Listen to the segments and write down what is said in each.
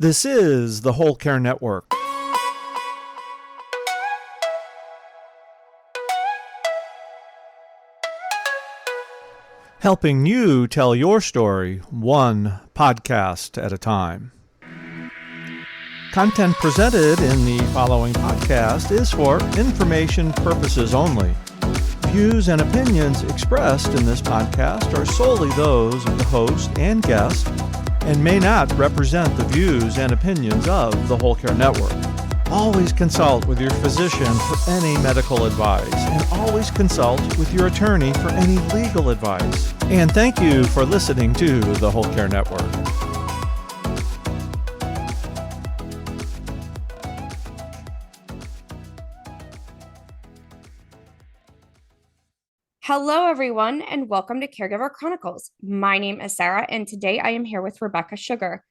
This is the Whole Care Network. Helping you tell your story one podcast at a time. Content presented in the following podcast is for information purposes only. Views and opinions expressed in this podcast are solely those of the host and guest and may not represent the views and opinions of the Whole Care Network. Always consult with your physician for any medical advice, and always consult with your attorney for any legal advice. And thank you for listening to the Whole Care Network. Hello, everyone, and welcome to Caregiver Chronicles. My name is Sarah, and today I am here with Rebecca Sugar.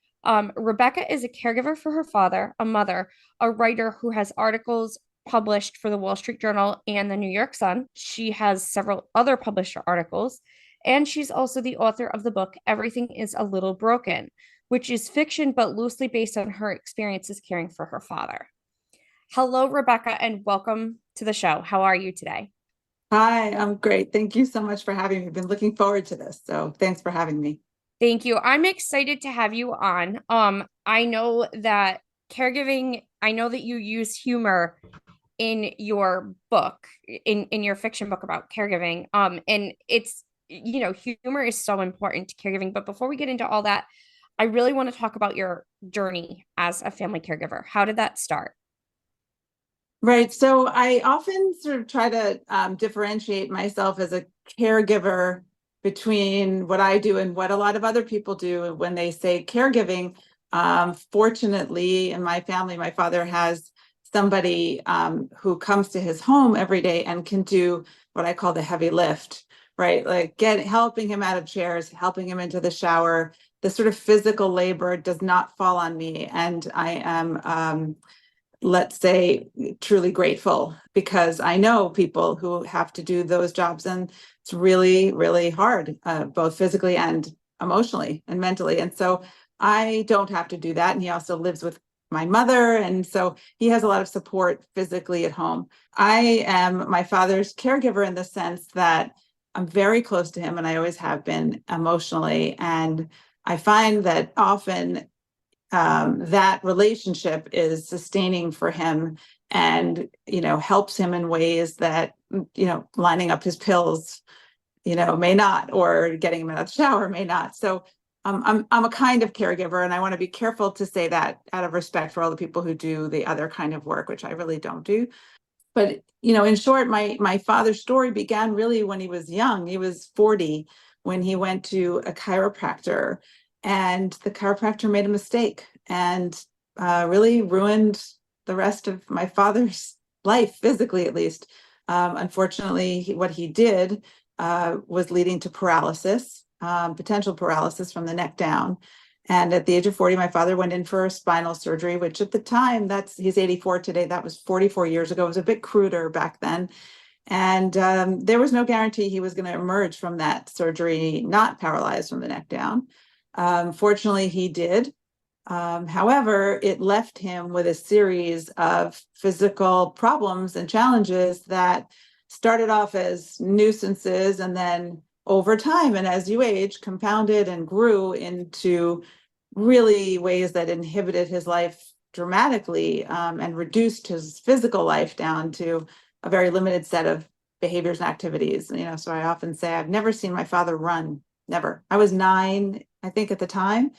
Rebecca is a caregiver for her father, a mother, a writer who has articles published for the Wall Street Journal and the New York Sun. She has several other published articles, and she's also the author of the book Everything is a Little Broken, which is fiction but loosely based on her experiences caring for her father. Hello, Rebecca, and welcome to the show. How are you today? Hi, I'm great. Thank you so much for having me. I've been looking forward to this. So thanks for having me. Thank you. I'm excited to have you on. I know that caregiving, I know that you use humor in your book, in your fiction book about caregiving. And it's, humor is so important to caregiving. But before we get into all that, I really want to talk about your journey as a family caregiver. How did that start? Right. So I often sort of try to differentiate myself as a caregiver between what I do and what a lot of other people do when they say caregiving. Fortunately, in my family, my father has somebody who comes to his home every day and can do what I call the heavy lift, right? Like helping him out of chairs, helping him into the shower. The sort of physical labor does not fall on me. And I am let's say, truly grateful, because I know people who have to do those jobs, and it's really, really hard, both physically and emotionally and mentally. And so I don't have to do that. And he also lives with my mother. And so he has a lot of support physically at home. I am my father's caregiver in the sense that I'm very close to him, and I always have been emotionally. And I find that often that relationship is sustaining for him, and helps him in ways that lining up his pills may not, or getting him out of the shower may not. So I'm a kind of caregiver, and I want to be careful to say that out of respect for all the people who do the other kind of work, which I really don't do. But in short, my father's story began really when he was young. He was 40 when he went to a chiropractor, and the chiropractor made a mistake and really ruined the rest of my father's life, physically at least. Unfortunately, what he did was leading to paralysis, potential paralysis from the neck down. And at the age of 40, my father went in for spinal surgery, which at the time, he's 84 today, that was 44 years ago. It was a bit cruder back then. And there was no guarantee he was going to emerge from that surgery not paralyzed from the neck down. Fortunately, he did. However, it left him with a series of physical problems and challenges that started off as nuisances, and then over time, and as you age, compounded and grew into really ways that inhibited his life dramatically, and reduced his physical life down to a very limited set of behaviors and activities. So I often say I've never seen my father run. Never. I was 9, I think, at the time.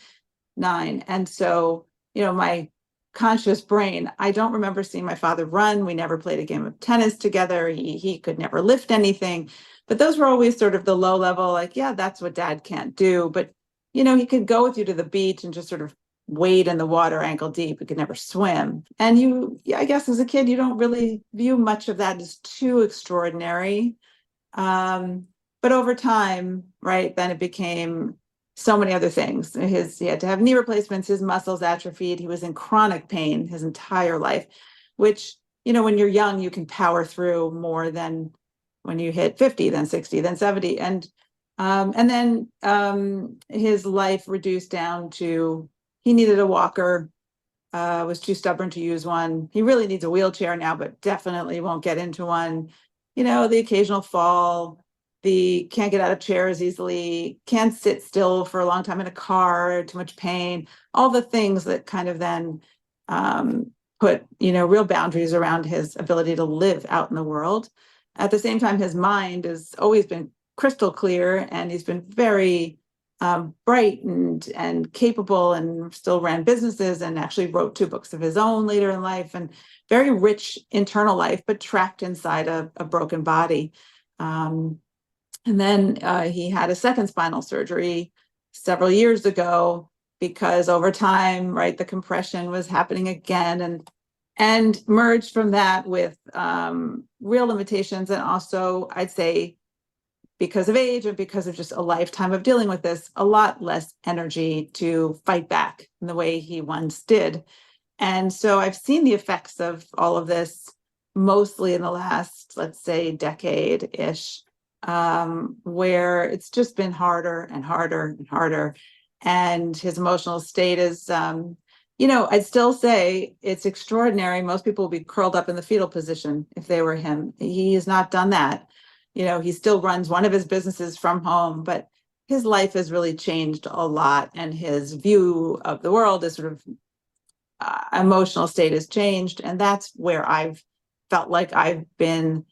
9. And so, my conscious brain, I don't remember seeing my father run. We never played a game of tennis together. He could never lift anything. But those were always sort of the low level, like, yeah, that's what dad can't do. But, he could go with you to the beach and just sort of wade in the water ankle deep. He could never swim. And I guess as a kid, you don't really view much of that as too extraordinary. But over time, right, then it became so many other things. He had to have knee replacements, his muscles atrophied, he was in chronic pain his entire life, which, when you're young, you can power through more than when you hit 50, then 60, then 70. And then his life reduced down to, he needed a walker. was too stubborn to use one. He really needs a wheelchair now, but definitely won't get into one. The occasional fall, the can't get out of chairs easily, can't sit still for a long time in a car, too much pain, all the things that kind of then put, real boundaries around his ability to live out in the world. At the same time, his mind has always been crystal clear, and he's been very bright and capable, and still ran businesses, and actually wrote 2 books of his own later in life, and very rich internal life, but trapped inside a broken body. And then he had a second spinal surgery several years ago, because over time, right, the compression was happening again, and merged from that with real limitations, and also, I'd say, because of age and because of just a lifetime of dealing with this, a lot less energy to fight back in the way he once did. And so I've seen the effects of all of this mostly in the last, let's say, decade-ish, where it's just been harder and harder and harder. And his emotional state is, I'd still say it's extraordinary. Most people would be curled up in the fetal position if they were him. He has not done that. He still runs one of his businesses from home, but his life has really changed a lot, and his view of the world is sort of emotional state has changed. And that's where I've felt like I've been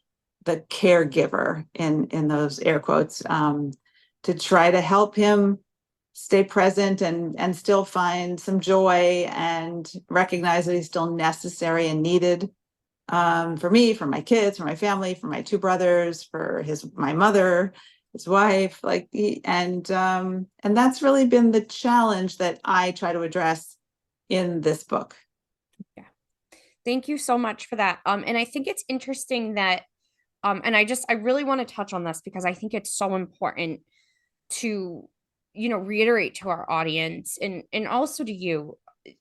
the caregiver in those air quotes, to try to help him stay present and still find some joy, and recognize that he's still necessary and needed, for me, for my kids, for my family, for my 2 brothers, for my mother, his wife, and that's really been the challenge that I try to address in this book. Yeah. Thank you so much for that. And I think it's interesting that, and I really want to touch on this because I think it's so important to, reiterate to our audience and also to you.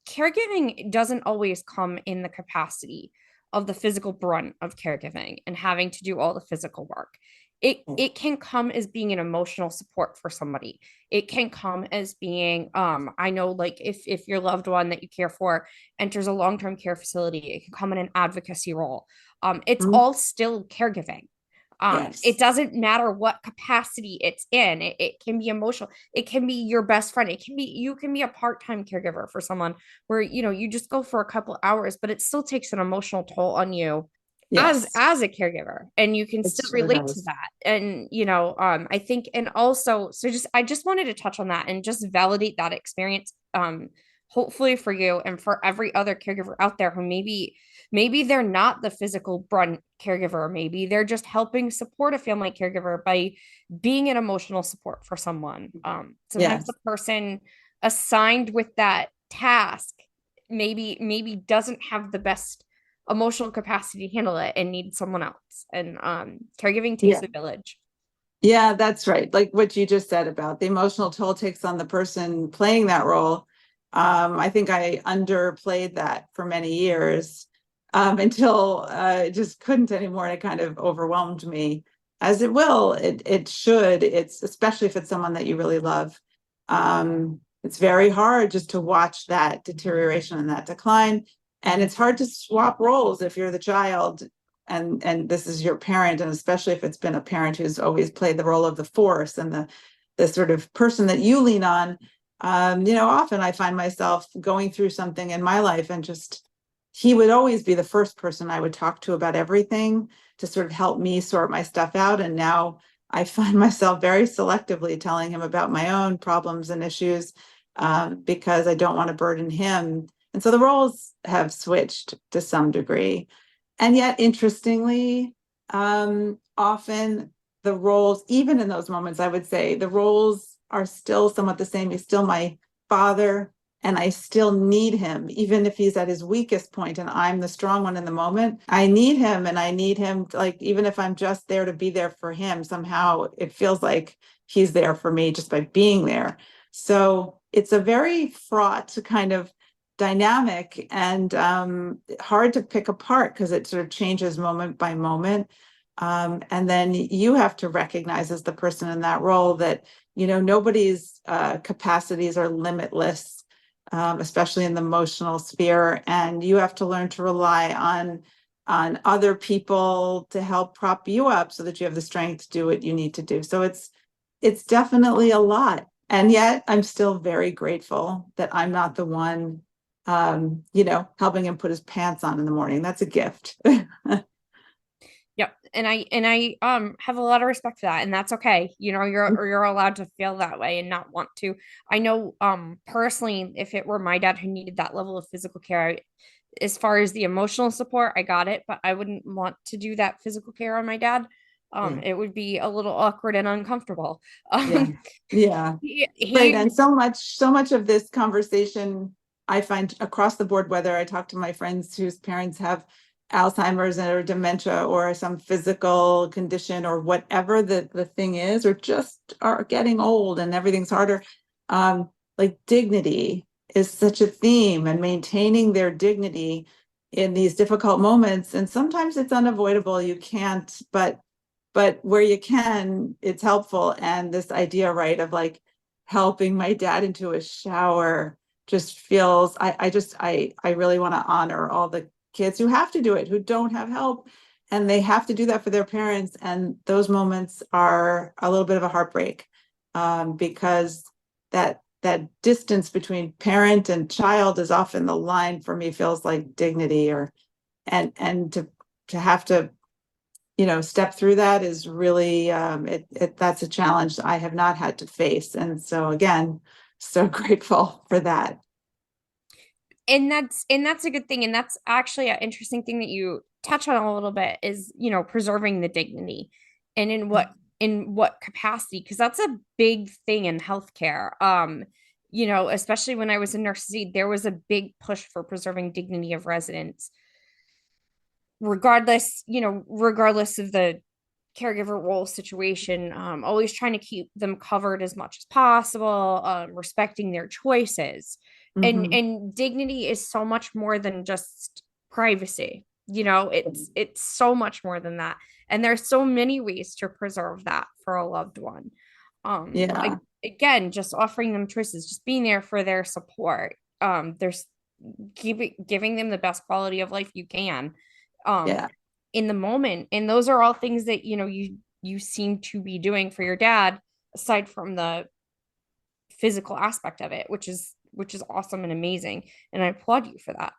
Caregiving doesn't always come in the capacity of the physical brunt of caregiving and having to do all the physical work. It can come as being an emotional support for somebody. It can come as being, I know, like if your loved one that you care for enters a long-term care facility, it can come in an advocacy role. It's all still caregiving. Yes. It doesn't matter what capacity it's in. It can be emotional. It can be your best friend. You can be a part-time caregiver for someone where, you just go for a couple hours, but it still takes an emotional toll on you Yes. as a caregiver, and you can It still sure relate to does. that. And, I think, and also, I just wanted to touch on that and just validate that experience, hopefully for you and for every other caregiver out there who maybe they're not the physical brunt caregiver. Maybe they're just helping support a family caregiver by being an emotional support for someone. Sometimes Yes. the person assigned with that task maybe doesn't have the best emotional capacity to handle it and needs someone else. And caregiving takes a village. Yeah, that's right. Like what you just said about the emotional toll takes on the person playing that role. I think I underplayed that for many years, until it just couldn't anymore. And it kind of overwhelmed me, as it will. It should. It's especially if it's someone that you really love. It's very hard just to watch that deterioration and that decline. And it's hard to swap roles if you're the child and this is your parent, and especially if it's been a parent who's always played the role of the force and the sort of person that you lean on. Often I find myself going through something in my life, and just he would always be the first person I would talk to about everything, to sort of help me sort my stuff out. And now I find myself very selectively telling him about my own problems and issues, because I don't want to burden him. And so the roles have switched to some degree. And yet, interestingly, often the roles, even in those moments, I would say the roles are still somewhat the same. He's still my father, and I still need him, even if he's at his weakest point and I'm the strong one in the moment. I need him, and I need him, like, even if I'm just there to be there for him, somehow it feels like he's there for me just by being there. So it's a very fraught kind of dynamic, and hard to pick apart, because it sort of changes moment by moment. And then you have to recognize, as the person in that role, that nobody's capacities are limitless. especially in the emotional sphere. And you have to learn to rely on other people to help prop you up so that you have the strength to do what you need to do. So it's definitely a lot. And yet I'm still very grateful that I'm not the one, helping him put his pants on in the morning. That's a gift. Yep. And I have a lot of respect for that, and that's okay. You're allowed to feel that way and not want to. I know personally, if it were my dad who needed that level of physical care, as far as the emotional support, I got it, but I wouldn't want to do that physical care on my dad. Yeah. It would be a little awkward and uncomfortable. Yeah. Yeah. Right. He And so much of this conversation I find across the board, whether I talk to my friends whose parents have Alzheimer's or dementia or some physical condition or whatever the thing is, or just are getting old and everything's harder. Like dignity is such a theme, and maintaining their dignity in these difficult moments. And sometimes it's unavoidable. You can't, but where you can, it's helpful. And this idea, right, of like helping my dad into a shower just feels, I really want to honor all the kids who have to do it, who don't have help, and they have to do that for their parents. And those moments are a little bit of a heartbreak, because that distance between parent and child is often the line for me, feels like dignity, or and to have to step through that is really, that's a challenge I have not had to face. And so again, so grateful for that. and that's a good thing, and that's actually an interesting thing that you touch on a little bit is preserving the dignity, and in what capacity, because that's a big thing in healthcare. Especially when I was in nurses, there was a big push for preserving dignity of residents, regardless of the caregiver role situation. Always trying to keep them covered as much as possible, respecting their choices. and Mhm. and dignity is so much more than just privacy. It's so much more than that, and there's so many ways to preserve that for a loved one. Yeah. Again, just offering them choices, just being there for their support. There's giving them the best quality of life you can, um Yeah. in the moment. And those are all things that you seem to be doing for your dad, aside from the physical aspect of it, which is awesome and amazing, and I applaud you for that.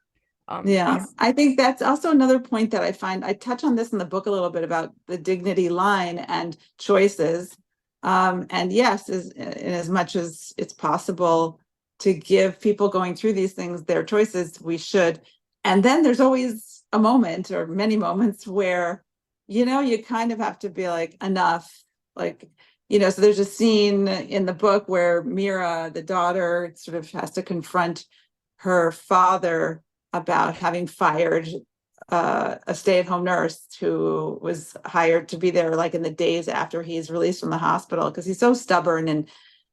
Yeah, Because I think that's also another point that I find. I touch on this in the book a little bit about the dignity line and choices. And yes, in as much as it's possible to give people going through these things their choices, we should. And then there's always a moment, or many moments, where, you kind of have to be like, enough. Like, so there's a scene in the book where Mira, the daughter, sort of has to confront her father about having fired a stay-at-home nurse who was hired to be there like in the days after he's released from the hospital, because he's so stubborn and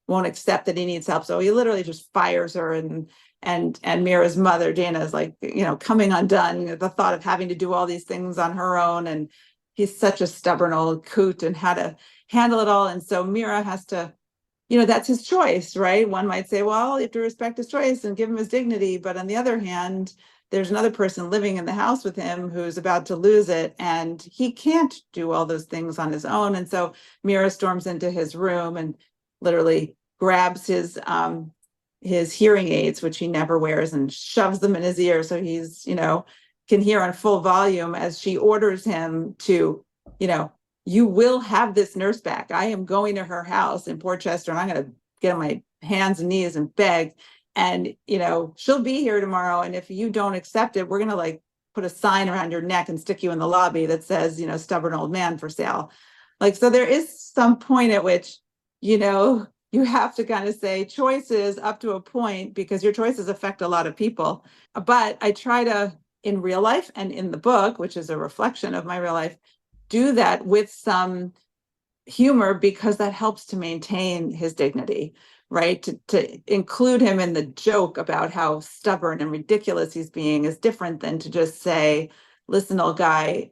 won't accept that he needs help. So he literally just fires her, and Mira's mother, Dana, is like, coming undone at the thought of having to do all these things on her own. And he's such a stubborn old coot, and how to handle it all. And so Mira has to, that's his choice, right? One might say, well, you have to respect his choice and give him his dignity. But on the other hand, there's another person living in the house with him who's about to lose it, and he can't do all those things on his own. And so Mira storms into his room and literally grabs his hearing aids, which he never wears, and shoves them in his ear so he's, can hear on full volume, as she orders him to, you will have this nurse back. I am going to her house in Portchester, and I'm going to get on my hands and knees and beg. And, she'll be here tomorrow. And if you don't accept it, we're going to like put a sign around your neck and stick you in the lobby that says, stubborn old man for sale. Like, so there is some point at which, you have to kind of say choices up to a point, because your choices affect a lot of people. But I try to, in real life and in the book, which is a reflection of my real life, do that with some humor, because that helps to maintain his dignity, right? To include him in the joke about how stubborn and ridiculous he's being is different than to just say, listen, old guy,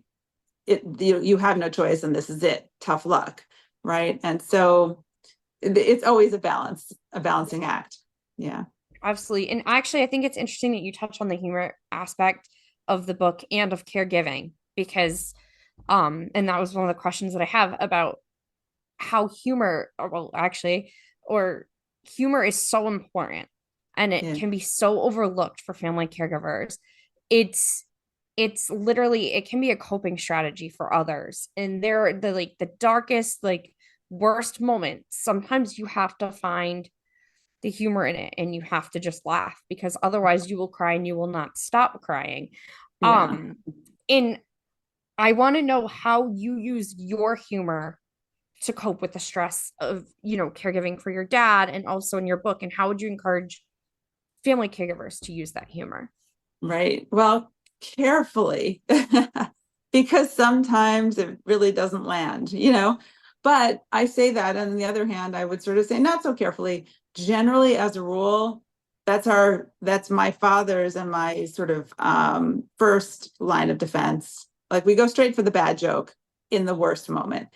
you have no choice, and this is it. Tough luck, right? And so it's always a balancing act. Yeah. Absolutely. And actually, I think it's interesting that you touch on the humor aspect of the book and of caregiving because and that was one of the questions that I have about how humor, or well, actually, or humor is so important and it Yeah. can be so overlooked for family caregivers. It's it's literally it can be a coping strategy for others. And they're the darkest, like worst moments. Sometimes you have to find the humor in it and you have to just laugh because otherwise you will cry and you will not stop crying. Yeah. In I want to know how you use your humor to cope with the stress of, caregiving for your dad and also in your book. And how would you encourage family caregivers to use that humor? Right. Well, carefully, because sometimes it really doesn't land, But I say that, and on the other hand, I would sort of say not so carefully. Generally, as a rule, that's my father's and my sort of first line of defense. Like we go straight for the bad joke in the worst moment.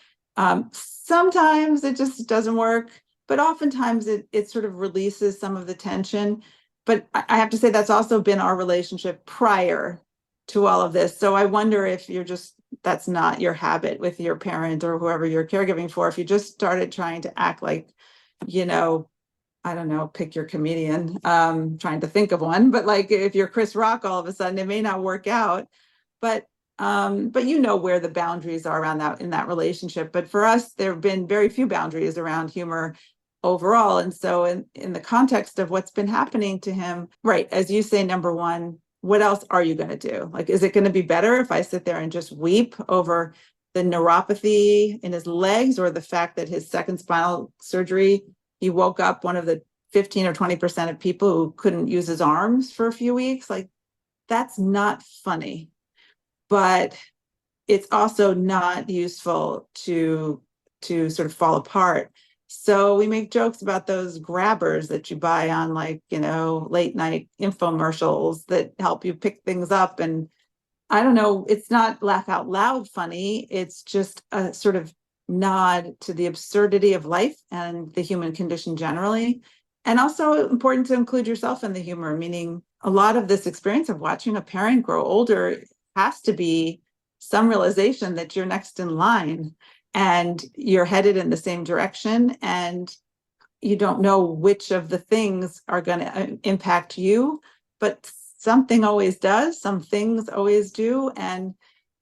Sometimes it just doesn't work, but oftentimes it sort of releases some of the tension. But I have to say that's also been our relationship prior to all of this. So I wonder if that's not your habit with your parent or whoever you're caregiving for. If you just started trying to act like, you know, I don't know, pick your comedian, trying to think of one, but like if you're Chris Rock, all of a sudden it may not work out. But you know where the boundaries are around that in that relationship. But for us, there have been very few boundaries around humor overall. And so in the context of what's been happening to him, right, as you say, number one, what else are you going to do? Like, is it going to be better if I sit there and just weep over the neuropathy in his legs or the fact that his second spinal surgery, he woke up one of the 15 or 20% of people who couldn't use his arms for a few weeks? Like, that's not funny. But it's also not useful to sort of fall apart. So we make jokes about those grabbers that you buy on like, late night infomercials that help you pick things up. And I don't know, it's not laugh out loud funny. It's just a sort of nod to the absurdity of life and the human condition generally. And also important to include yourself in the humor, meaning a lot of this experience of watching a parent grow older has to be some realization that you're next in line and you're headed in the same direction and you don't know which of the things are going to impact you, but something always does, some things always do. And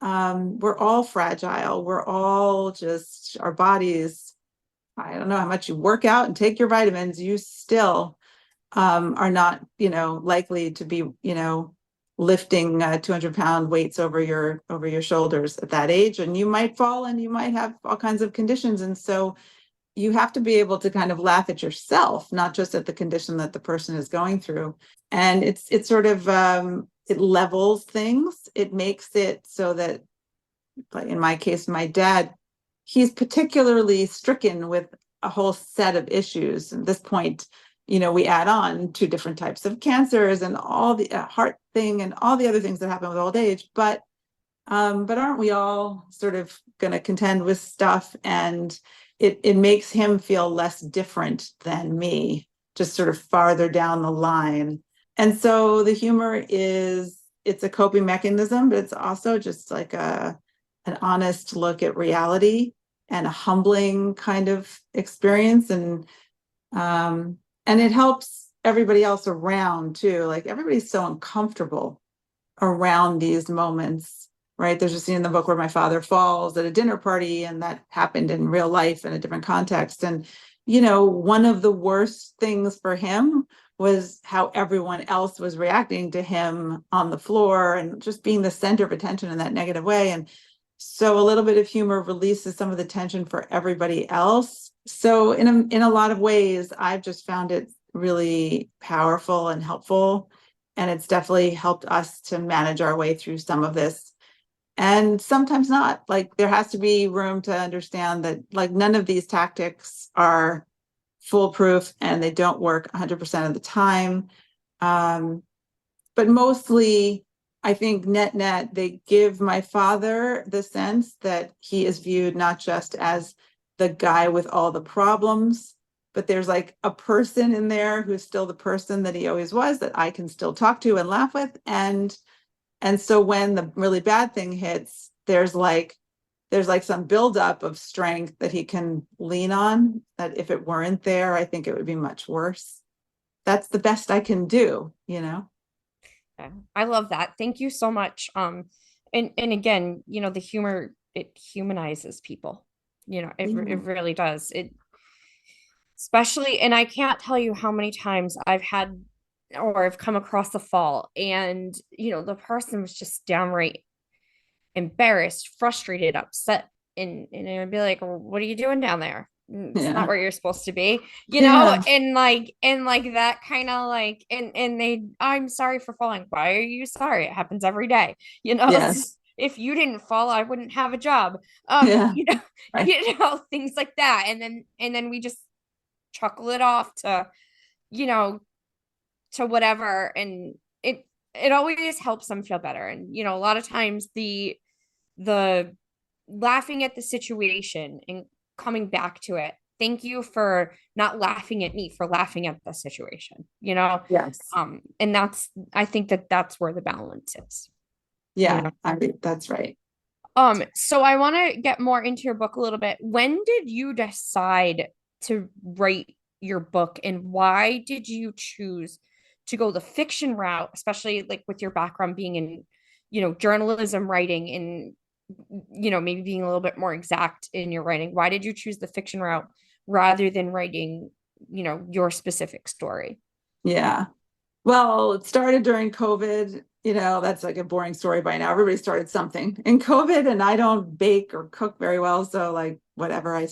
we're all fragile. We're all just, our bodies, I don't know how much you work out and take your vitamins, you still are not, likely to be, lifting 200-pound weights over your shoulders at that age. And you might fall and you might have all kinds of conditions. And so you have to be able to kind of laugh at yourself, not just at the condition that the person is going through. And it's sort of it levels things. It makes it so that, like in my case, my dad, he's particularly stricken with a whole set of issues. At this point, we add on 2 different types of cancers and all the heart thing and all the other things that happen with old age. But aren't we all sort of going to contend with stuff? And it makes him feel less different than me, just sort of farther down the line. And so the humor it's a coping mechanism, but it's also just like an honest look at reality and a humbling kind of experience. And it helps everybody else around too. Like everybody's so uncomfortable around these moments, right? There's a scene in the book where my father falls at a dinner party, and that happened in real life in a different context. And, one of the worst things for him was how everyone else was reacting to him on the floor and just being the center of attention in that negative way. And so a little bit of humor releases some of the tension for everybody else. So in a lot of ways, I've just found it really powerful and helpful. And it's definitely helped us to manage our way through some of this. And sometimes not. Like there has to be room to understand that like none of these tactics are foolproof and they don't work 100% of the time. But mostly, I think net, they give my father the sense that he is viewed not just as the guy with all the problems, but there's like a person in there who's still the person that he always was, that I can still talk to and laugh with. And so when the really bad thing hits, there's like some buildup of strength that he can lean on, that if it weren't there, I think it would be much worse. That's the best I can do, you know? Yeah, I love that. Thank you so much. And again, the humor, it humanizes people. It really does. It especially, and I can't tell you how many times I've had or I've come across a fall and the person was just downright embarrassed, frustrated, upset. And it would be like, well, what are you doing down there? It's not Yeah. where you're supposed to be, Yeah. and like that kind of like, and I'm sorry for falling. Why are you sorry? It happens every day, Yes. if you didn't fall, I wouldn't have a job. Yeah. Right. Things like that. And then we just chuckle it off to, you know, to whatever. And it always helps them feel better. And a lot of times the laughing at the situation and coming back to it. Thank you for not laughing at me for laughing at the situation. Yes. And I think that's where the balance is. you Yeah. know. That's right. So I want to get more into your book a little bit. When did you decide to write your book, and why did you choose to go the fiction route, especially like with your background being in, journalism writing and, maybe being a little bit more exact in your writing? Why did you choose the fiction route rather than writing, your specific story? Yeah. Well, it started during COVID. That's like a boring story by now. Everybody started something in COVID, and I don't bake or cook very well. So, like, whatever, I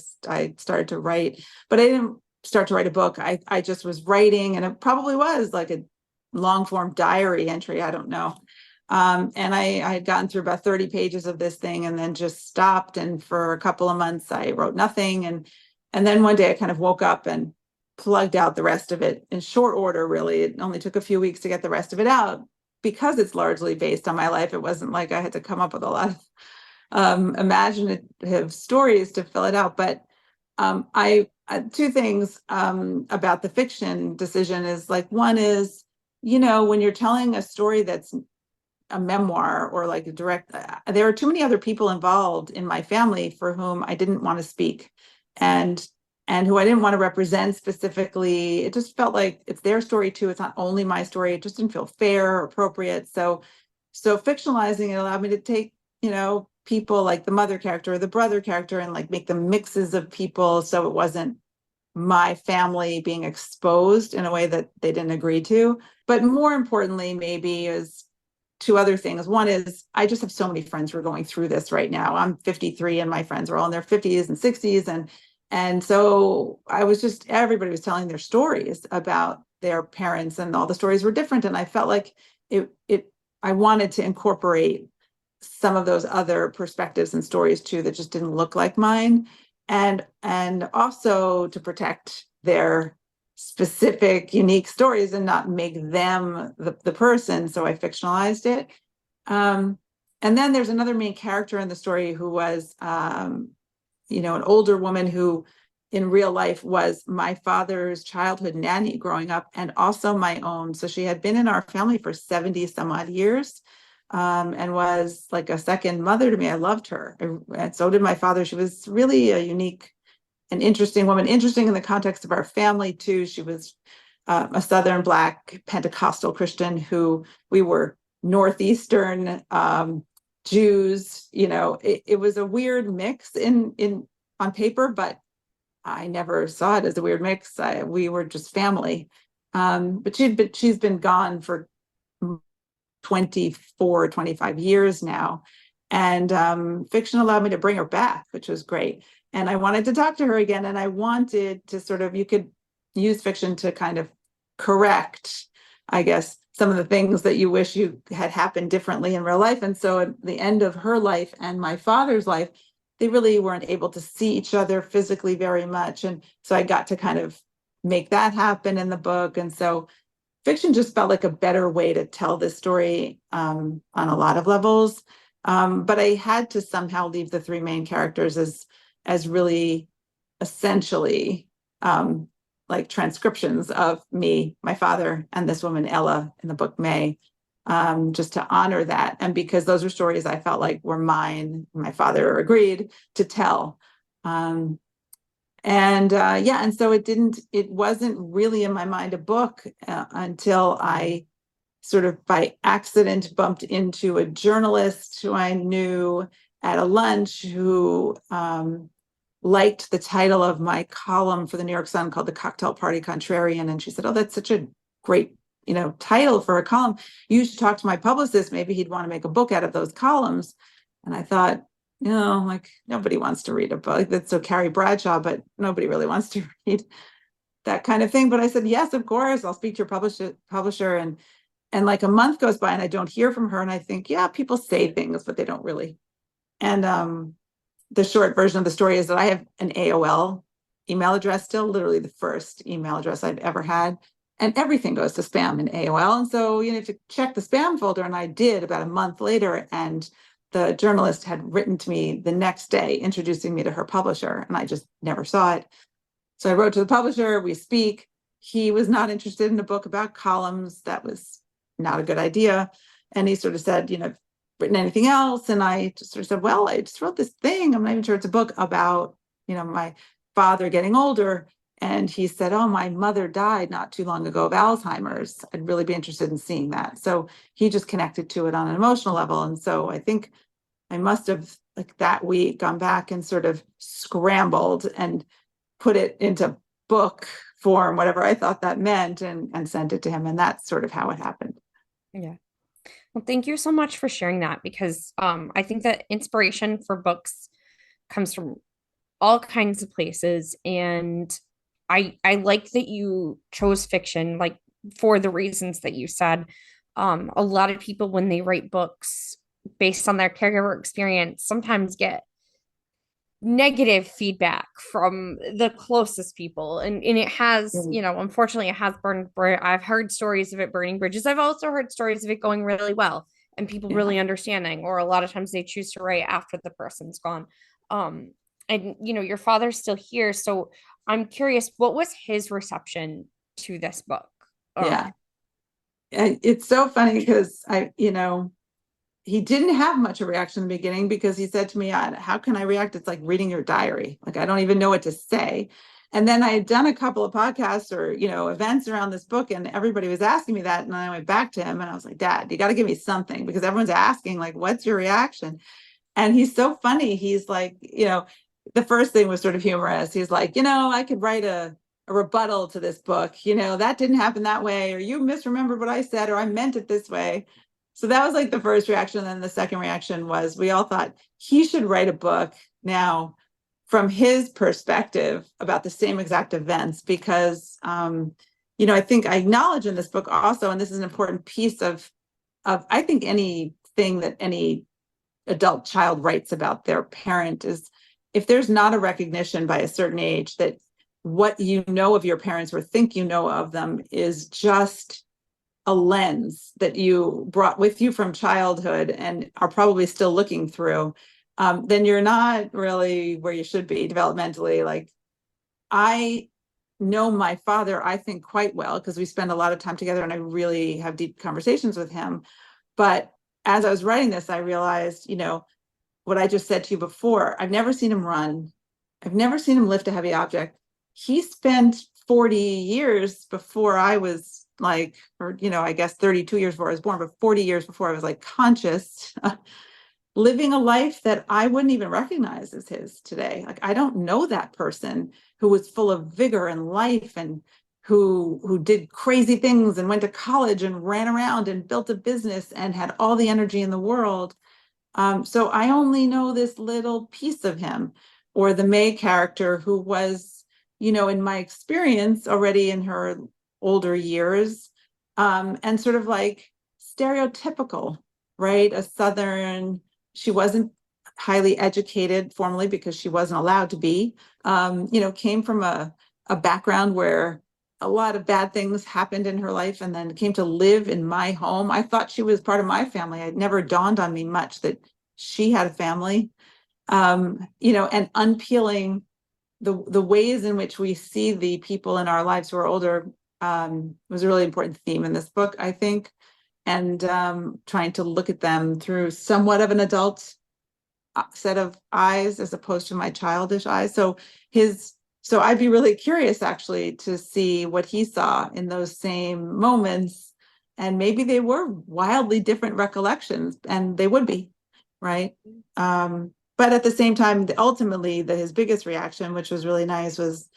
started to write, but I didn't start to write a book. I just was writing, and it probably was like a long form diary entry. I don't know. And I had gotten through about 30 pages of this thing and then just stopped. And for a couple of months, I wrote nothing. And then one day I kind of woke up and plugged out the rest of it in short order, really. It only took a few weeks to get the rest of it out because it's largely based on my life. It wasn't like I had to come up with a lot of imaginative stories to fill it out. But I two things about the fiction decision is, like, one is, when you're telling a story that's a memoir or like a direct, there are too many other people involved in my family for whom I didn't want to speak, and who I didn't want to represent specifically. It just felt like it's their story too. It's not only my story. It just didn't feel fair or appropriate. So fictionalizing it allowed me to take, people like the mother character or the brother character and like make them mixes of people. So it wasn't my family being exposed in a way that they didn't agree to. But more importantly, maybe, is two other things. One is, I just have so many friends who are going through this right now. I'm 53 and my friends are all in their 50s and 60s. And so everybody was telling their stories about their parents, and all the stories were different. And I felt like I wanted to incorporate some of those other perspectives and stories too, that just didn't look like mine. And also to protect their specific unique stories and not make them the person. So I fictionalized it. And then there's another main character in the story who was, an older woman who in real life was my father's childhood nanny growing up, and also my own. So she had been in our family for 70 some odd years, and was like a second mother to me. I loved her. And so did my father. She was really a unique and interesting woman, interesting in the context of our family too. She was a Southern Black Pentecostal Christian who we were Northeastern Jews. It was a weird mix in on paper, but I never saw it as a weird mix. We were just family. But she's been gone for 24, 25 years now. And fiction allowed me to bring her back, which was great. And I wanted to talk to her again. And I wanted to sort of, you could use fiction to kind of correct, I guess, some of the things that you wish you had happened differently in real life. And so at the end of her life and my father's life, they really weren't able to see each other physically very much. And so I got to kind of make that happen in the book. And so fiction just felt like a better way to tell this story on a lot of levels. But I had to somehow leave the three main characters as really essentially like transcriptions of me, my father, and this woman, Ella, in the book May, just to honor that. And because those were stories I felt like were mine, my father agreed to tell. And so it wasn't really in my mind a book until I sort of by accident bumped into a journalist who I knew at a lunch who liked the title of my column for the New York Sun called The Cocktail Party Contrarian. And she said, "Oh, that's such a great, title for a column. You should talk to my publicist. Maybe he'd want to make a book out of those columns." And I thought, like nobody wants to read a book that's so Carrie Bradshaw, but nobody really wants to read that kind of thing. But I said, yes, of course, I'll speak to your publisher. And like a month goes by and I don't hear from her. And I think, yeah, people say things, but they don't really. And the short version of the story is that I have an AOL email address still, literally the first email address I've ever had. And everything goes to spam in AOL. And so you have to check the spam folder. And I did about a month later. And the journalist had written to me the next day, introducing me to her publisher. And I just never saw it. So I wrote to the publisher, we speak. He was not interested in a book about columns. That was not a good idea. And he sort of said, written anything else? And I just sort of said, well, I just wrote this thing. I'm not even sure it's a book about, my father getting older. And he said, oh, my mother died not too long ago of Alzheimer's. I'd really be interested in seeing that. So he just connected to it on an emotional level. And so I think I must have, like that week, gone back and sort of scrambled and put it into book form, whatever I thought that meant, and sent it to him. And that's sort of how it happened. Yeah. Well, thank you so much for sharing that because I think that inspiration for books comes from all kinds of places. And I like that you chose fiction, like for the reasons that you said. A lot of people, when they write books based on their caregiver experience, sometimes get negative feedback from the closest people, and it has, unfortunately it has I've heard stories of it burning bridges. I've also heard stories of it going really well and people really understanding, or a lot of times they choose to write after the person's gone. And your father's still here, so I'm curious, what was his reception to this book? Yeah, it's so funny because he didn't have much of a reaction in the beginning because he said to me, how can I react? It's like reading your diary. Like, I don't even know what to say. And then I had done a couple of podcasts or, events around this book, and everybody was asking me that. And I went back to him and I was like, Dad, you got to give me something, because everyone's asking, like, what's your reaction? And he's so funny. He's like, the first thing was sort of humorous. He's like, I could write a rebuttal to this book. That didn't happen that way, or you misremembered what I said, or I meant it this way. So that was like the first reaction. And then the second reaction was, we all thought he should write a book now from his perspective about the same exact events, because, I think I acknowledge in this book also, and this is an important piece of I think anything that any adult child writes about their parent is, if there's not a recognition by a certain age that what you know of your parents or think you know of them is just a lens that you brought with you from childhood and are probably still looking through, then you're not really where you should be developmentally. Like, I know my father, I think, quite well, because we spend a lot of time together and I really have deep conversations with him. But as I was writing this, I realized, what I just said to you before, I've never seen him run. I've never seen him lift a heavy object. He spent 40 years before I was like, or, I guess 32 years before I was born, but 40 years before I was like conscious, living a life that I wouldn't even recognize as his today. Like, I don't know that person who was full of vigor and life, and who did crazy things and went to college and ran around and built a business and had all the energy in the world. So I only know this little piece of him, or the May character, who was, in my experience, already in her older years, and sort of like stereotypical, right? A Southern, she wasn't highly educated formally because she wasn't allowed to be, came from a background where a lot of bad things happened in her life, and then came to live in my home. I thought she was part of my family. It never dawned on me much that she had a family, and unpeeling the ways in which we see the people in our lives who are older was a really important theme in this book, I think. And trying to look at them through somewhat of an adult set of eyes as opposed to my childish eyes. So I'd be really curious actually to see what he saw in those same moments. And maybe they were wildly different recollections, and they would be, right? But at the same time, ultimately, his biggest reaction, which was really nice, was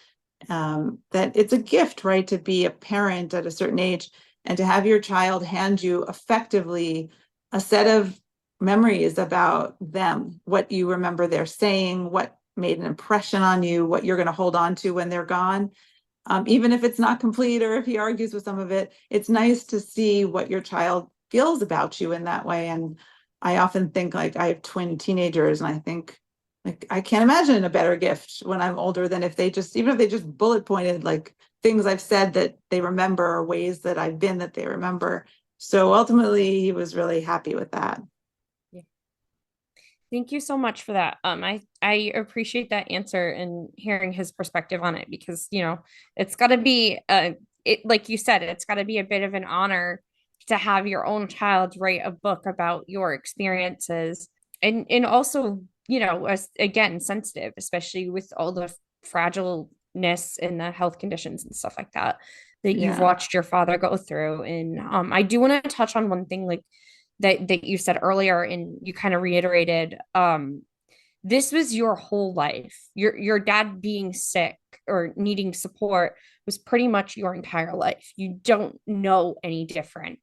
that it's a gift, right, to be a parent at a certain age and to have your child hand you effectively a set of memories about them, what you remember they're saying, what made an impression on you, what you're going to hold on to when they're gone. Even if it's not complete or if he argues with some of it, it's nice to see what your child feels about you in that way. And I often think, like, I have twin teenagers, and I think, like, I can't imagine a better gift when I'm older than if they just, even if they just bullet pointed like things I've said that they remember, or ways that I've been that they remember. So ultimately, he was really happy with that. Thank you so much for that. I appreciate that answer and hearing his perspective on it, because it's got to be like you said, it's got to be a bit of an honor to have your own child write a book about your experiences, and also as, again, sensitive, especially with all the fragileness and the health conditions and stuff like that you've watched your father go through. And I do want to touch on one thing, like that you said earlier, and you kind of reiterated. This was your whole life. Your dad being sick or needing support was pretty much your entire life. You don't know any different.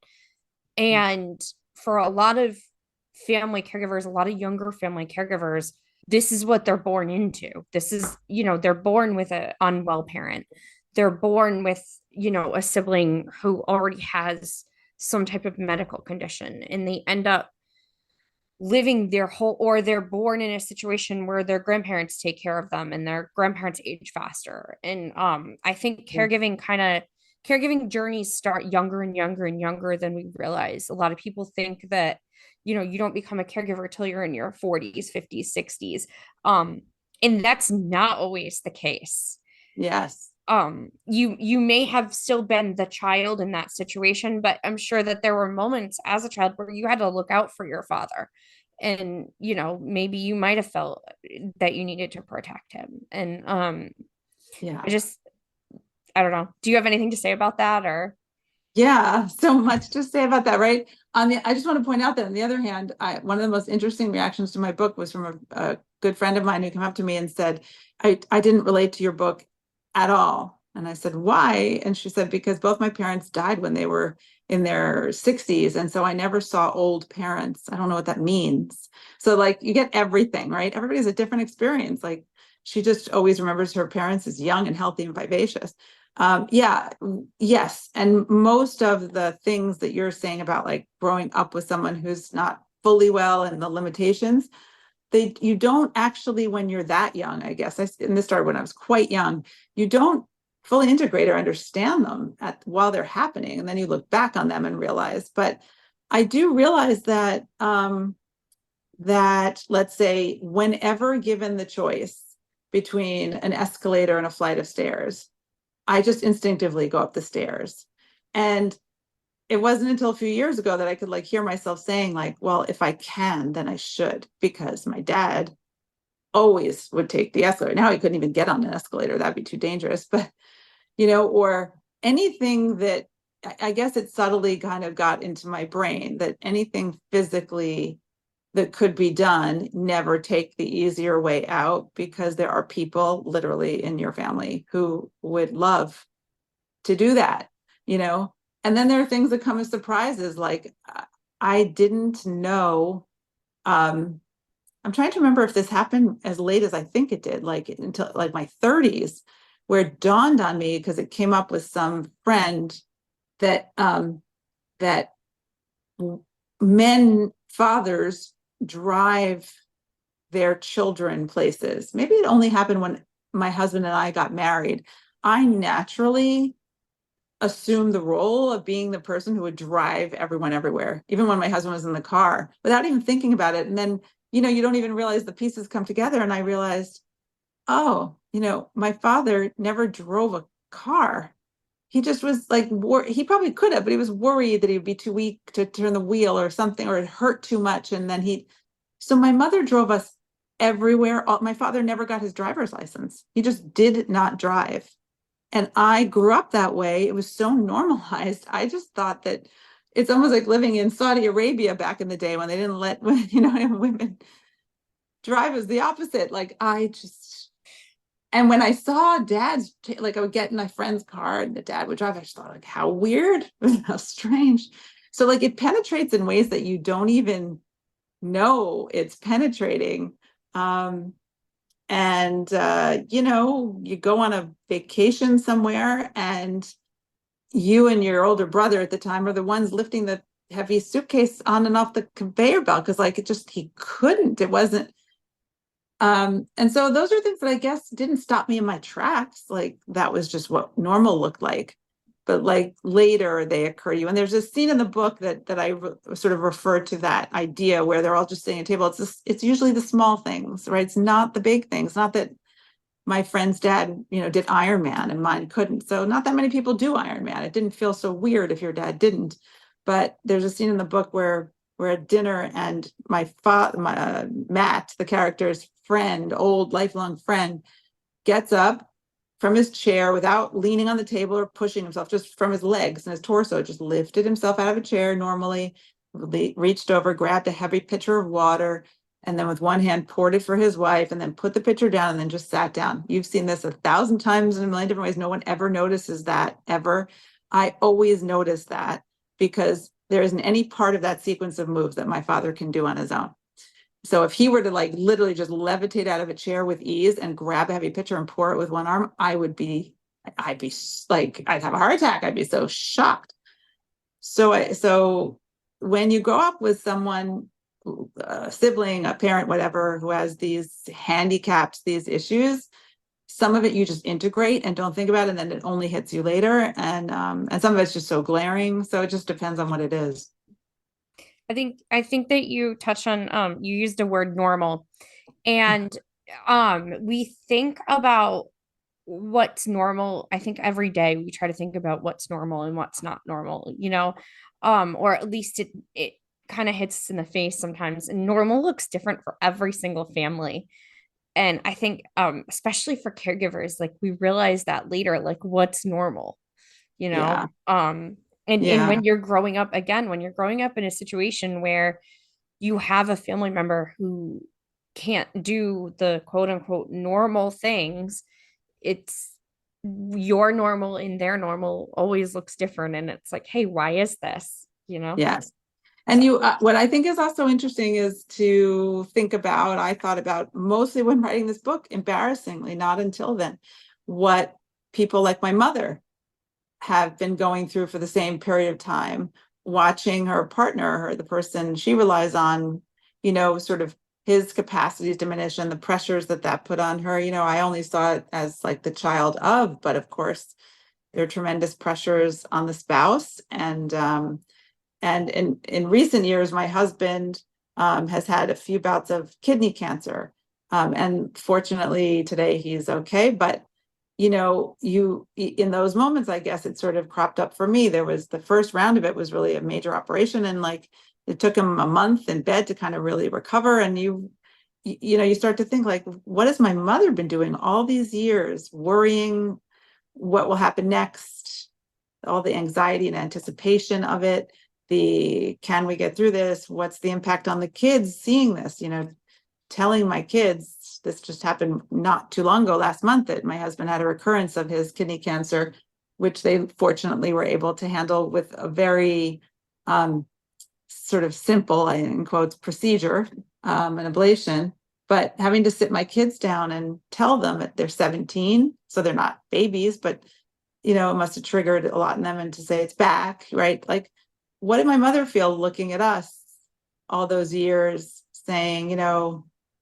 And for a lot of family caregivers, a lot of younger family caregivers, this is what they're born into. This is, they're born with an unwell parent. They're born with, a sibling who already has some type of medical condition, and they end up living their whole, or they're born in a situation where their grandparents take care of them and their grandparents age faster. And I think caregiving journeys start younger and younger and younger than we realize. A lot of people think that you don't become a caregiver till you're in your 40s, 50s, 60s, and that's not always the case. Yes. You may have still been the child in that situation, but I'm sure that there were moments as a child where you had to look out for your father, and maybe you might have felt that you needed to protect him. And I don't know, do you have anything to say about that? Or yeah, so much to say about that, right? I just want to point out that on the other hand, one of the most interesting reactions to my book was from a good friend of mine who came up to me and said, I didn't relate to your book at all. And I said, why? And she said, because both my parents died when they were in their 60s. And so I never saw old parents. I don't know what that means. So, like, you get everything, right? Everybody has a different experience. Like, she just always remembers her parents as young and healthy and vivacious. Yes. And most of the things that you're saying about, like, growing up with someone who's not fully well and the limitations, you don't actually, when you're that young, I guess, and this started when I was quite young, you don't fully integrate or understand them while they're happening. And then you look back on them and realize, but I do realize that, let's say, whenever given the choice between an escalator and a flight of stairs, I just instinctively go up the stairs. And it wasn't until a few years ago that I could, like, hear myself saying, like, well, if I can, then I should, because my dad always would take the escalator. Now he couldn't even get on an escalator. That'd be too dangerous. But, or anything that, I guess it subtly kind of got into my brain that anything physically that could be done, never take the easier way out, because there are people literally in your family who would love to do that, And then there are things that come as surprises. Like, I didn't know, I'm trying to remember if this happened as late as I think it did, like until like my 30s, where it dawned on me, because it came up with some friend, that that fathers drive their children places. Maybe it only happened when my husband and I got married. I naturally assumed the role of being the person who would drive everyone everywhere, even when my husband was in the car, without even thinking about it. And then, you don't even realize the pieces come together. And I realized, oh, my father never drove a car. He just was like, he probably could have, but he was worried that he'd be too weak to turn the wheel or something, or it hurt too much. And then so my mother drove us everywhere. My father never got his driver's license. He just did not drive. And I grew up that way. It was so normalized. I just thought that it's almost like living in Saudi Arabia back in the day when they didn't let, women drive. Is the opposite. And when I saw dads, like I would get in my friend's car and the dad would drive, I just thought, like, how weird, how strange. So like it penetrates in ways that you don't even know it's penetrating. You go on a vacation somewhere and you and your older brother at the time are the ones lifting the heavy suitcase on and off the conveyor belt because he couldn't, it wasn't. And so those are things that I guess didn't stop me in my tracks. Like that was just what normal looked like. But like later they occur to you. And there's a scene in the book that I sort of refer to that idea where they're all just sitting at a table. It's usually the small things, right? It's not the big things. Not that my friend's dad, did Iron Man and mine couldn't. So not that many people do Iron Man. It didn't feel so weird if your dad didn't. But there's a scene in the book where we're at dinner and Matt, the character's friend, old lifelong friend, gets up from his chair without leaning on the table or pushing himself, just from his legs and his torso, just lifted himself out of a chair normally, reached over, grabbed a heavy pitcher of water, and then with one hand poured it for his wife, and then put the pitcher down and then just sat down. You've seen this 1,000 times in a million different ways. No one ever notices that, ever. I always notice that because there isn't any part of that sequence of moves that my father can do on his own. So if he were to like literally just levitate out of a chair with ease and grab a heavy pitcher and pour it with one arm, I'd be like, I'd have a heart attack. I'd be so shocked. So when you grow up with someone, a sibling, a parent, whatever, who has these handicaps, these issues, some of it you just integrate and don't think about it, and then it only hits you later. And some of it's just so glaring. So it just depends on what it is. I think that you touched on you used the word normal, and we think about what's normal. I think every day we try to think about what's normal and what's not normal, or at least it kind of hits us in the face sometimes. And normal looks different for every single family. And I think especially for caregivers, like we realize that later, like what's normal, you know? Yeah. And Yeah. when you're growing up, again, when you're growing up in a situation where you have a family member who can't do the quote unquote normal things, it's your normal and their normal always looks different. And it's like, hey, why is this? Yes. And what I think is also interesting is to think about, I thought about mostly when writing this book, embarrassingly, not until then, what people like my mother have been going through for the same period of time, watching her partner, or the person she relies on, sort of his capacities diminish and the pressures that put on her. I only saw it as like the child of, but of course, there are tremendous pressures on the spouse. And in recent years, my husband has had a few bouts of kidney cancer. And fortunately, today he's okay. But, in those moments, I guess it sort of cropped up for me. There was the first round of it was really a major operation. And like it took him a month in bed to kind of really recover. And you start to think like, what has my mother been doing all these years, worrying what will happen next, all the anxiety and anticipation of it. Can we get through this? What's the impact on the kids seeing this? Telling my kids, this just happened not too long ago, last month, that my husband had a recurrence of his kidney cancer, which they fortunately were able to handle with a very sort of simple, in quotes, procedure, an ablation. But having to sit my kids down and tell them that they're 17, so they're not babies, but it must have triggered a lot in them, and to say it's back, right? Like, what did my mother feel looking at us all those years saying,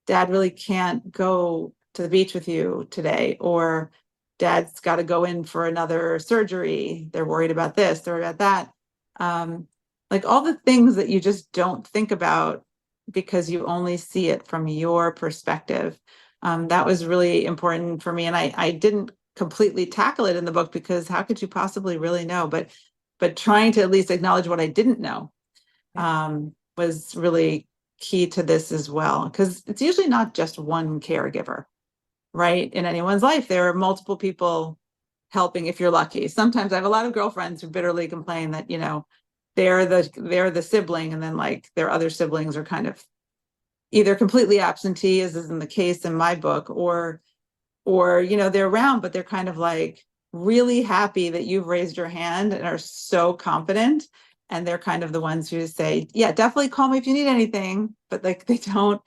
Dad really can't go to the beach with you today, or Dad's got to go in for another surgery. They're worried about this, they're worried about that. Like all the things that you just don't think about because you only see it from your perspective. That was really important for me. And I didn't completely tackle it in the book because how could you possibly really know? But trying to at least acknowledge what I didn't know was really key to this as well. Because it's usually not just one caregiver, right? In anyone's life, there are multiple people helping if you're lucky. Sometimes I have a lot of girlfriends who bitterly complain that, they're the sibling, and then like their other siblings are kind of either completely absentee, as is in the case in my book, or they're around, but they're kind of like really happy that you've raised your hand and are so confident. And they're kind of the ones who say, yeah, definitely call me if you need anything, but like they don't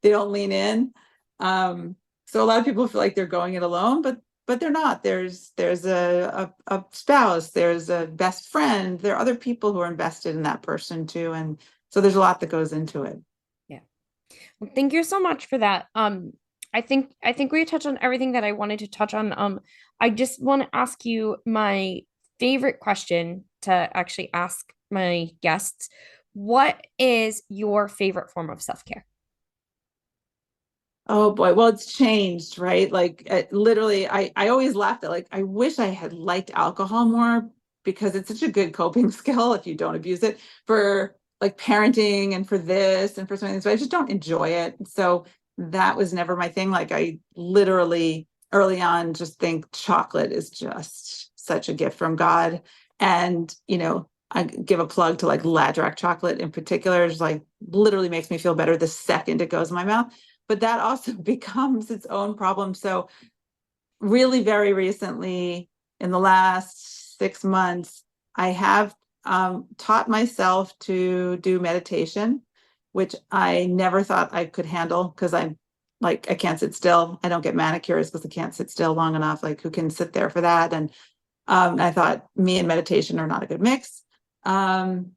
lean in. So a lot of people feel like they're going it alone, but they're not. There's a spouse, there's a best friend, there are other people who are invested in that person too. And so there's a lot that goes into it. Yeah. Well, thank you so much for that. I think we touched on everything that I wanted to touch on. I just want to ask you my favorite question to actually ask my guests. What is your favorite form of self-care? Oh boy, well, it's changed, right? Like literally, I always laughed at like, I wish I had liked alcohol more because it's such a good coping skill if you don't abuse it for like parenting and for this and for something. So I just don't enjoy it. So that was never my thing. Like I literally early on just think chocolate is just such a gift from God. And, I give a plug to like Ladrock chocolate in particular. It's like literally makes me feel better the second it goes in my mouth, but that also becomes its own problem. So really very recently, in the last 6 months, I have taught myself to do meditation, which I never thought I could handle because I can't sit still. I don't get manicures because I can't sit still long enough. Like who can sit there for that? And I thought me and meditation are not a good mix. And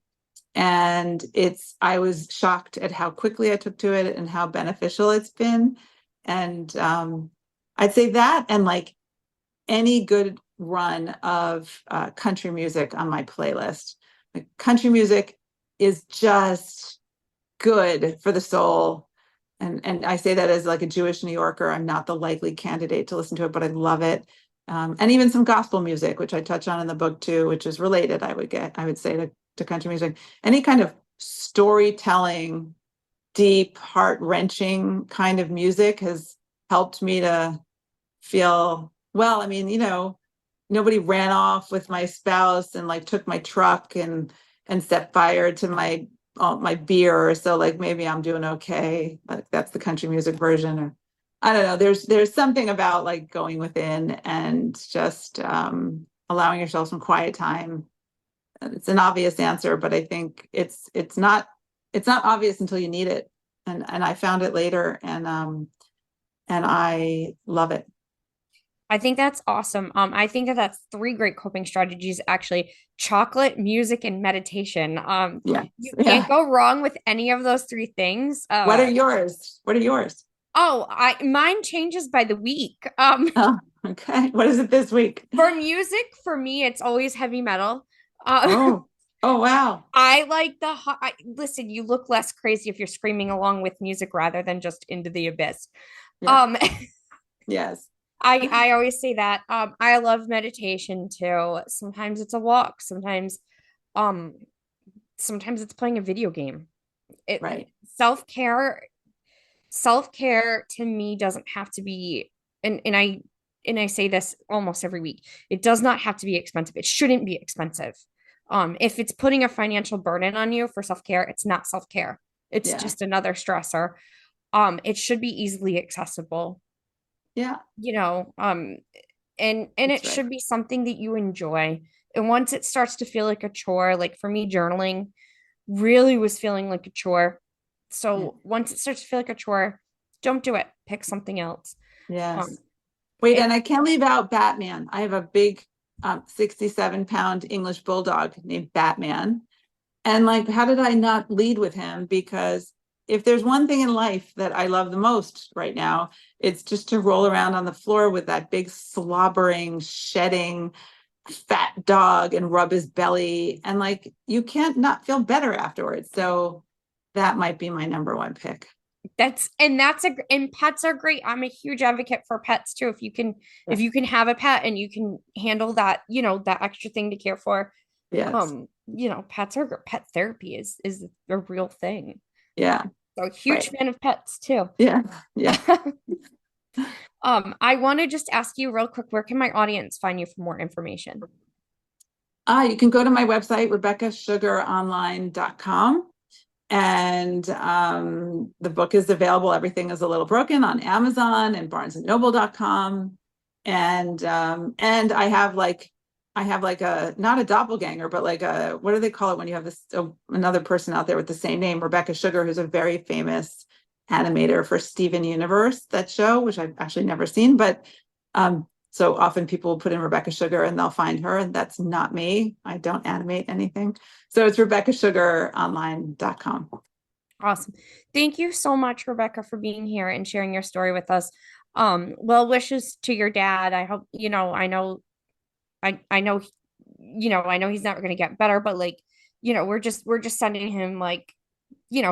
I was shocked at how quickly I took to it and how beneficial it's been. And I'd say that, and like any good run of country music on my playlist. Like, country music is just good for the soul. And I say that as like a Jewish New Yorker. I'm not the likely candidate to listen to it, but I love it. And even some gospel music, which I touch on in the book too, which is related, I would say to country music. Any kind of storytelling, deep, heart-wrenching kind of music has helped me to feel well. I mean, nobody ran off with my spouse and like took my truck and set fire to my beer. So like maybe I'm doing okay. Like that's the country music version. Or I don't know. There's something about like going within and just allowing yourself some quiet time. It's an obvious answer, but I think it's not obvious until you need it. And I found it later, and I love it. I think that's awesome. I think that that's three great coping strategies, actually: chocolate, music, and meditation. Yeah. You can't Yeah. go wrong with any of those three things. What are yours? What are yours? Oh, mine changes by the week. Oh, okay. What is it this week? For music, for me, it's always heavy metal. Oh, oh, wow. I like listen, you look less crazy if you're screaming along with music rather than just into the abyss. Yeah. Um, Yes. I always say that. I love meditation too. Sometimes it's a walk. Um, sometimes it's playing a video game. Right. Self-care, self-care to me doesn't have to be, and I say this almost every week. It does not have to be expensive. It shouldn't be expensive. If it's putting a financial burden on you for self-care, it's not self-care. It's Yeah. just another stressor. It should be easily accessible, Yeah. and That's it right. should be something that you enjoy. And once it starts to feel like a chore, like for me, journaling really was feeling like a chore. Yeah. So once it starts to feel like a chore, don't do it. Pick something else. Um, Yes. Wait, it and I can't leave out Batman. I have a big 67-pound English bulldog named Batman. And like, how did I not lead with him? Because if there's one thing in life that I love the most right now, it's just to roll around on the floor with that big slobbering, shedding, fat dog and rub his belly. And like, you can't not feel better afterwards. So that might be my number one pick. And pets are great. I'm a huge advocate for pets too. If you can have a pet and you can handle that, that extra thing to care for. Yes. Pet therapy is a real thing. Yeah. So huge Right. fan of pets too. Yeah. Yeah. I want to just ask you real quick, where can my audience find you for more information? You can go to my website, RebeccaSugaronline.com. And the book is available. Everything is a Little Broken on Amazon and BarnesandNoble.com. And I have like a, not a doppelganger, but like a, what do they call it when you have this another person out there with the same name, Rebecca Sugar, who's a very famous animator for Steven Universe, that show, which I've actually never seen, but so often people will put in Rebecca Sugar and they'll find her, and that's not me. I don't animate anything. So it's RebeccaSugaronline.com. Awesome. Thank you so much, Rebecca, for being here and sharing your story with us. Well wishes to your dad. I hope, I know, I know he's never going to get better, but like, we're just sending him like,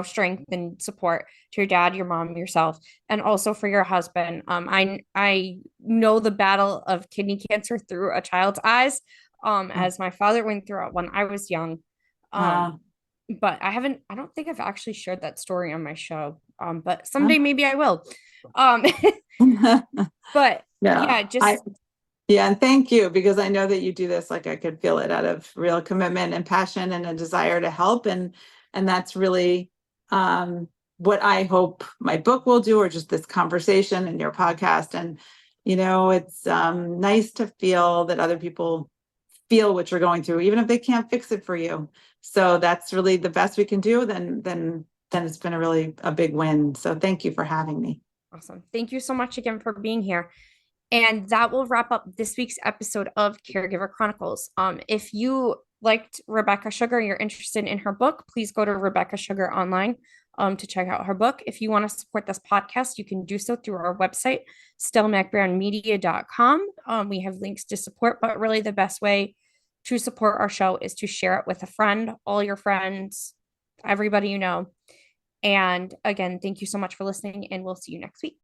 strength and support to your dad, your mom, yourself, and also for your husband. I know the battle of kidney cancer through a child's eyes, as my father went through it when I was young. Uh, But I don't think I've actually shared that story on my show. But someday maybe I will. Um, but yeah, yeah, just yeah, and thank you, because I know that you do this, like I could feel it, out of real commitment and passion and a desire to help. And that's really what I hope my book will do, or just this conversation and your podcast. And, it's nice to feel that other people feel what you're going through, even if they can't fix it for you. So that's really the best we can do. Then it's been a big win. So thank you for having me. awesome. Thank you so much again for being here. And that will wrap up this week's episode of Caregiver Chronicles. If you liked Rebecca Sugar, you're interested in her book, please go to Rebecca Sugar Online to check out her book. If you want to support this podcast, you can do so through our website, stelmachbrandmedia.com. We have links to support, but really the best way to support our show is to share it with a friend, all your friends, everybody you know. And again, thank you so much for listening, and we'll see you next week.